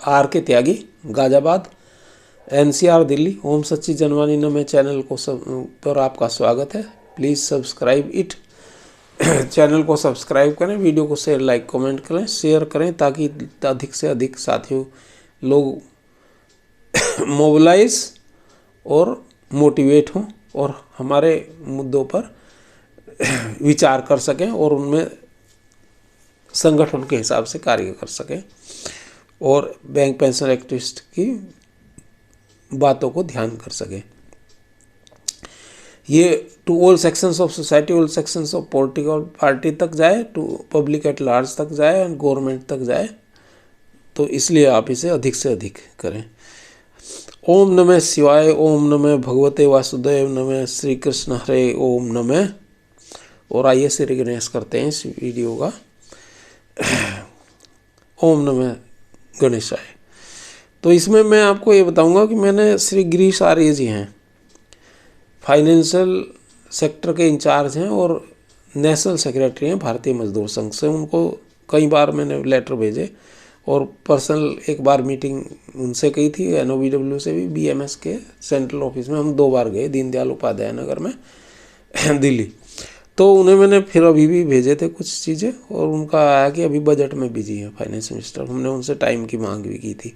Are के त्यागी, Ghaziabad, NCR Delhi. ओम सच्ची जनवाणी नमे चैनल को पर आपका स्वागत है। Please subscribe it. चैनल को सब्सक्राइब करें, वीडियो को शेयर, लाइक, कमेंट करें, शेयर करें ताकि अधिक से अधिक साथियों लोग मोबिलाइज और मोटिवेट हों और हमारे मुद्दों पर विचार कर सकें और उनमें संगठन के हिसाब से कार्य कर सकें और बैंक पेंशन एक्टिविस्ट की बातों को ध्यान कर सकें। ये to all sections of society, all sections of political party तक जाए, टू पब्लिक एट लार्ज तक जाए एंड गवर्नमेंट तक जाए, तो इसलिए आप इसे अधिक से अधिक करें। ओम नमः शिवाय, ओम नमः भगवते वासुदेव, नमः श्री कृष्ण हरे, ओम नमः। और आइए श्री गणेश करते हैं इस वीडियो का। ओम नमः गणेशाय। तो इसमें मैं आपको ये बताऊंगा कि मैंने श्री गिरीश आर्य जी हैं, फाइनेंशियल सेक्टर के इंचार्ज हैं और नेशनल सेक्रेटरी हैं भारतीय मजदूर संघ से। उनको कई बार मैंने लेटर भेजे और पर्सनल एक बार मीटिंग उनसे की थी, NOBW से भी, BMS के सेंट्रल ऑफिस में हम 2 बार गए, दीनदयाल उपाध्याय नगर में दिल्ली। तो उन्हें मैंने फिर अभी भी भेजे थे कुछ चीज़ें और उनका आया कि अभी बजट में बिजी है फाइनेंस मिनिस्टर। हमने उनसे टाइम की मांग भी की थी,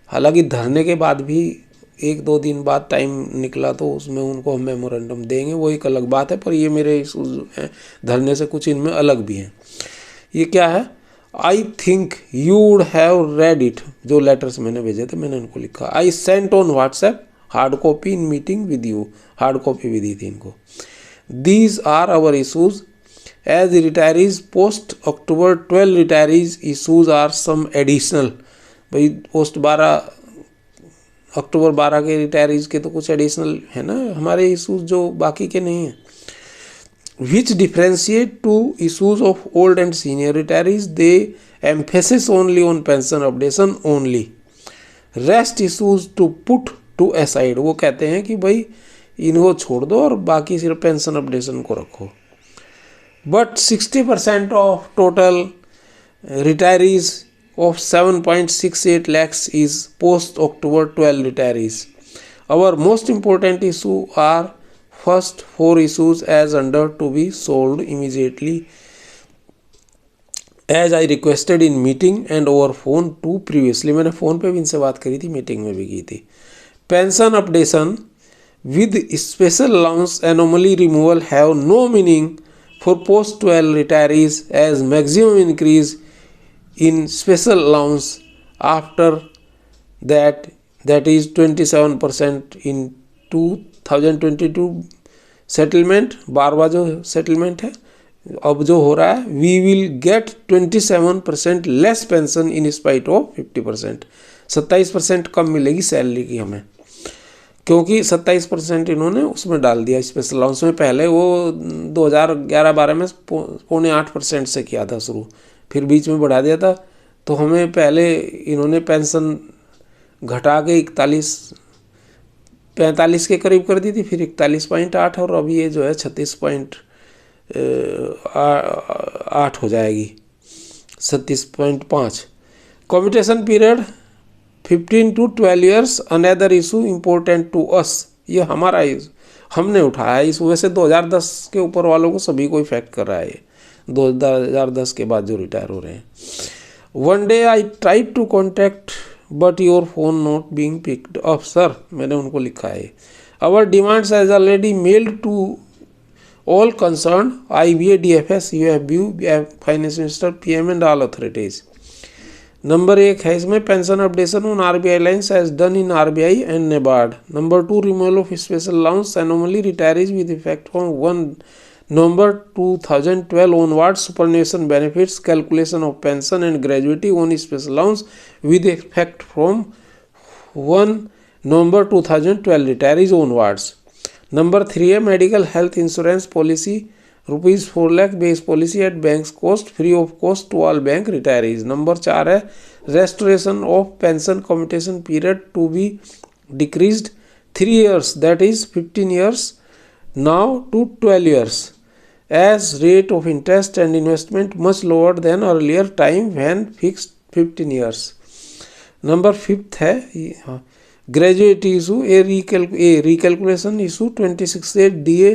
हालांकि धरने के बाद भी 1-2 दिन बाद टाइम निकला तो उसमें उनको हम मेमोरेंडम देंगे, वो एक अलग बात है। पर ये मेरे इशूज़ हैं धरने से, कुछ इनमें अलग भी हैं। ये क्या है, I think you would have read it, जो लेटर्स मैंने भेजे थे मैंने उनको लिखा। I sent on WhatsApp hard copy in meeting with you, hard copy भी दी थी इनको। These are our issues. As the retirees post October 12 retirees issues are some additional। भाई पोस्ट 12 अक्टूबर 12 के रिटायरीज के तो कुछ एडिशनल है ना हमारे इशूज जो बाकी के नहीं हैं। Which differentiate two issues of old and senior retirees, they emphasis only on pension updation only, rest issues to put to aside। वो कहते हैं कि भाई इनको छोड़ दो और बाकी सिर्फ पेंशन अपडेशन को रखो। But 60% of total retirees of 7.68 lakhs is post October 12 retirees. Our most important issue are first 4 issues as under to be solved immediately as I requested in meeting and over phone too previously। मैंने phone पे भी इनसे बात करी थी, meeting में भी की थी। Pension updation with special allowance anomaly removal have no meaning for post 12 retirees as maximum increase in special allowance after that is 27% in 2022 settlement। 12वां जो सेटलमेंट है अब जो हो रहा है, we will get 27% less pension in spite of 50%। 27% कम मिलेगी salary की हमें, क्योंकि 27% इन्होंने उसमें डाल दिया स्पेशल अलाउंस में। पहले वो 2011-12 में 7.8% से किया था शुरू, फिर बीच में बढ़ा दिया था। तो हमें पहले इन्होंने पेंशन घटा के 45 के करीब कर दी थी, फिर 41.8 और अभी ये जो है 36.8 हो जाएगी, 36.5। Commutation period 15 to 12 years, another issue important to us. ये हमारा हमने उठाया इस वजह से 2010 के ऊपर वालों को सभी को इफेक्ट कर रहा है। 2010 के बाद जो रिटायर हो रहे हैं। One day I try to contact but your phone not being picked up. Sir मैंने उनको लिखा है, our demands as already mailed to all concern IBA, DFS, UFBU, finance minister, PM and all authorities. Number 1 है इसमें pension updation on RBI lines as done in RBI and NABARD। Number 2 removal of special allowance anomaly retirees with effect from 1 November 2012 onwards, superannuation benefits, calculation of pension and gratuity on special allowance with effect from 1 November 2012 retirees onwards। Number 3 है medical health insurance policy ₹4 lakh base policy at bank cost, free of cost to all bank retirees. Number 4 है restoration of pension commutation period to be decreased 3 years, that is 15 years now to 12 years, as rate of interest and investment much lower than earlier time when fixed 15 years। Number 5 है, हाँ, gratuity issue A recalculation issue 26/8 DA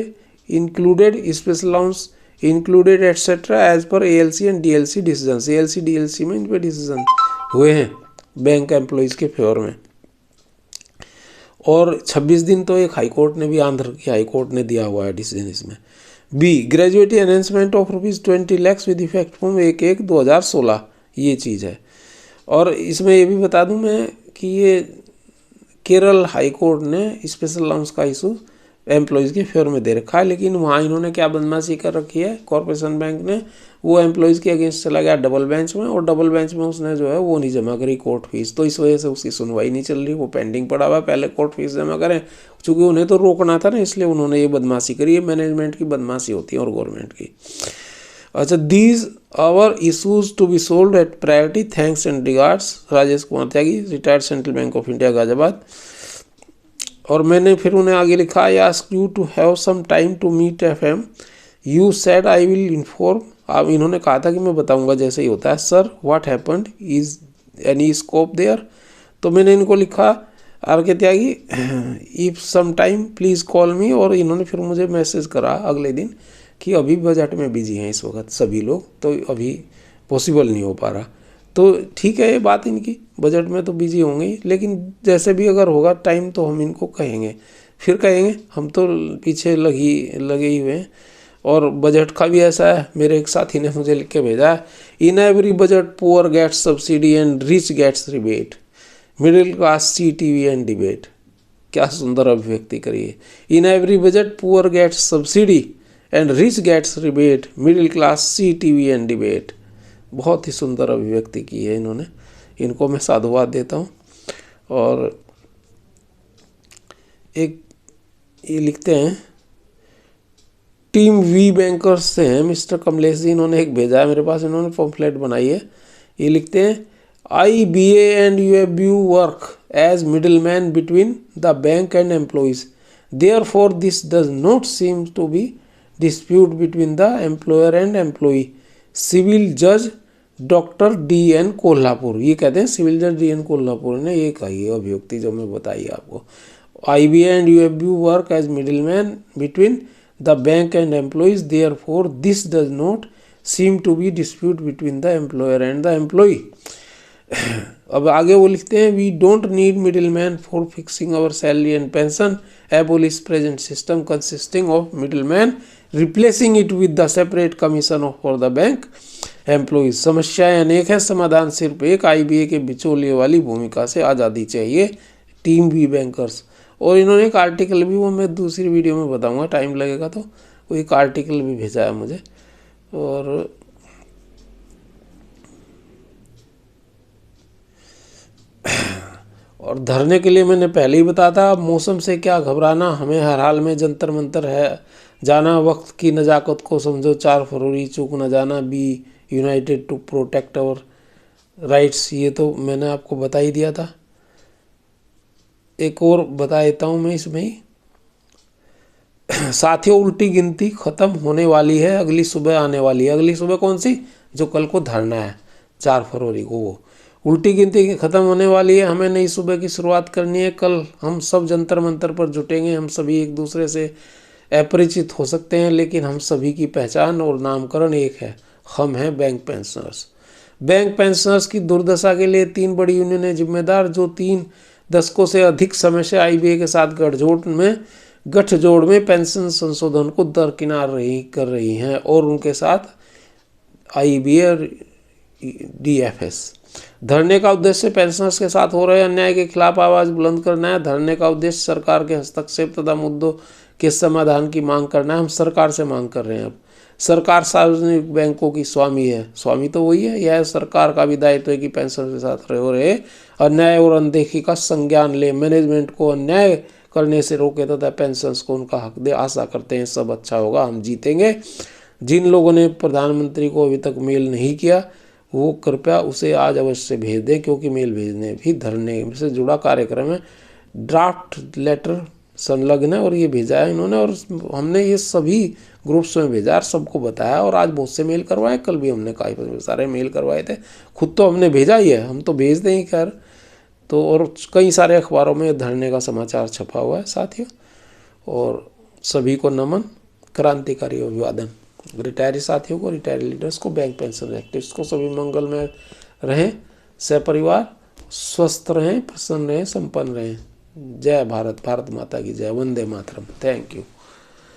included special allowance included etcetera as per ALC and DLC decision. ALC DLC में इन पर decision हुए हैं bank employees के favour में। और 26 दिन तो एक हाई कोर्ट ने भी, आंध्र की हाई कोर्ट ने दिया हुआ है डिसीजन इसमें। B gratuity enhancement of ₹20 lakh with effect from 1/1/2016, ये चीज़ है। और इसमें ये भी बता दूं मैं कि ये केरल हाई कोर्ट ने स्पेशल अलाउंस का इशू एम्प्लॉयज़ के फेवर में दे रखा है, लेकिन वहाँ इन्होंने क्या बदमाशी कर रखी है, कॉरपोरेशन बैंक ने, वो एम्प्लॉयज़ के अगेंस्ट चला गया डबल बेंच में, और डबल बेंच में उसने जो है वो नहीं जमा करी कोर्ट फीस, तो इस वजह से उसकी सुनवाई नहीं चल रही, वो पेंडिंग पड़ा हुआ, पहले कोर्ट फीस जमा करें, चूँकि उन्हें तो रोकना था ना, इसलिए उन्होंने ये बदमाशी करी। ये मैनेजमेंट की बदमाशी होती है और गवर्नमेंट की। अच्छा, these our issues to be solve at priority, thanks and regards, Rajesh Kumar Tyagi, retired central bank of India Ghaziabad. और मैंने फिर उन्हें आगे लिखा, I ask you to have some time to meet FM, you said I will inform. अब इन्होंने कहा था कि मैं बताऊंगा जैसे ही होता है। Sir what happened, is any scope there? तो मैंने इनको लिखा, RK Tyagi, if some time please call me. और इन्होंने फिर मुझे मैसेज करा अगले दिन कि अभी बजट में बिजी हैं इस वक्त सभी लोग, तो अभी पॉसिबल नहीं हो पा रहा। तो ठीक है, ये बात इनकी, बजट में तो बिजी होंगे ही, लेकिन जैसे भी अगर होगा टाइम तो हम इनको कहेंगे, फिर कहेंगे, हम तो पीछे लगे ही हुए हैं। और बजट का भी ऐसा है, मेरे एक साथी ने मुझे लिख के भेजा है, in every budget poor gets subsidy and rich gets rebate, middle class see TV and debate. क्या सुंदर अभिव्यक्ति करिए, in every budget poor gets subsidy and rich gets rebate, middle class see TV and debate. बहुत ही सुंदर अभिव्यक्ति की है इन्होंने, इनको मैं साधुवाद देता हूँ। और एक ये लिखते हैं, टीम वी बैंकर्स से हैं मिस्टर कमलेश जी, इन्होंने एक भेजा है मेरे पास, इन्होंने पम्फलेट बनाई है। ये लिखते हैं, IBA and UFU work as middle man between the bank and employees, therefore this does not seem to be dispute between the employer and employee. Civil जज डॉक्टर DN कोल्हापुर, ये कहते हैं सिविल जज DN कोल्हापुर ने ये कही है अभिव्यक्ति जो मैं बताई आपको। IBA and UFU work as middle man between the bank and employees, therefore this does not seem to be dispute between the employer and the employee. अब आगे वो लिखते हैं, we don't need middle man for fixing our salary and pension, abolish present system consisting of middle man, replacing it with the separate commission for the bank employees. समस्याएं अनेक है, समाधान सिर्फ एक, IBA के बिचौलिए वाली भूमिका से आज़ादी चाहिए, टीम वी बैंकर्स। और इन्होंने एक आर्टिकल भी, वो मैं दूसरी वीडियो में बताऊंगा, टाइम लगेगा तो, वो एक आर्टिकल भी भेजा है मुझे। और धरने के लिए मैंने पहले ही बताया था, अब मौसम से क्या घबराना, हमें हर हाल में जंतर मंतर है जाना, वक्त की नज़ाकत को समझो, 4 फरवरी चूक न जाना, be united to protect our rights, ये तो मैंने आपको बता ही दिया था। एक और बता देता हूँ मैं इसमें ही, साथियों उल्टी गिनती खत्म होने वाली है, अगली सुबह आने वाली है। अगली सुबह कौन सी? जो कल को धरना है 4 फरवरी को, वो उल्टी गिनती खत्म होने वाली है। हमें नई सुबह की शुरुआत करनी है। कल हम सब जंतर मंतर पर जुटेंगे। हम सभी एक दूसरे से अपरिचित हो सकते हैं, लेकिन हम सभी की पहचान और नामकरण एक है, हम हैं बैंक पेंशनर्स। बैंक पेंशनर्स की दुर्दशा के लिए 3 बड़ी यूनियनें जिम्मेदार, जो 3 दशकों से अधिक समय से IBA के साथ गठजोड़ में पेंशन संशोधन को दरकिनार कर रही हैं, और उनके साथ IBA और DFS। धरने का उद्देश्य पेंशनर्स के साथ हो रहे अन्याय के खिलाफ आवाज़ बुलंद करना है। धरने का उद्देश्य सरकार के हस्तक्षेप तथा मुद्दों के समाधान की मांग करना है। हम सरकार से मांग कर रहे हैं। अब सरकार सार्वजनिक बैंकों की स्वामी है, स्वामी तो वही है। यह सरकार का भी दायित्व है कि पेंशनर्स के साथ हो रहे अन्याय और अनदेखी का संज्ञान ले, मैनेजमेंट को अन्याय करने से रोके तथा पेंशनर्स को उनका हक दे। आशा करते हैं सब अच्छा होगा, हम जीतेंगे। जिन लोगों ने प्रधानमंत्री को अभी तक मेल नहीं किया, वो कृपया उसे आज अवश्य भेज दें, क्योंकि मेल भेजने भी धरने से जुड़ा कार्यक्रम है। ड्राफ्ट लेटर संलग्न है और ये भेजा है इन्होंने, और हमने ये सभी ग्रुप्स में भेजा और सबको बताया, और आज बहुत से मेल करवाए, कल भी हमने काफ़ी सारे मेल करवाए थे। खुद तो हमने भेजा ही है, हम तो भेज दें ही। खैर तो और कई सारे अखबारों में धरने का समाचार छपा हुआ है साथियों। और सभी को नमन, क्रांतिकारी अभिवादन। रिटायरी साथियों को, रिटायरी लीडर्स को, बैंक पेंशन एक्टिव्स को सभी मंगल में रहें, सपरिवार स्वस्थ रहें, प्रसन्न रहें, संपन्न रहें। जय भारत, भारत माता की जय, वंदे मातरम। Thank you.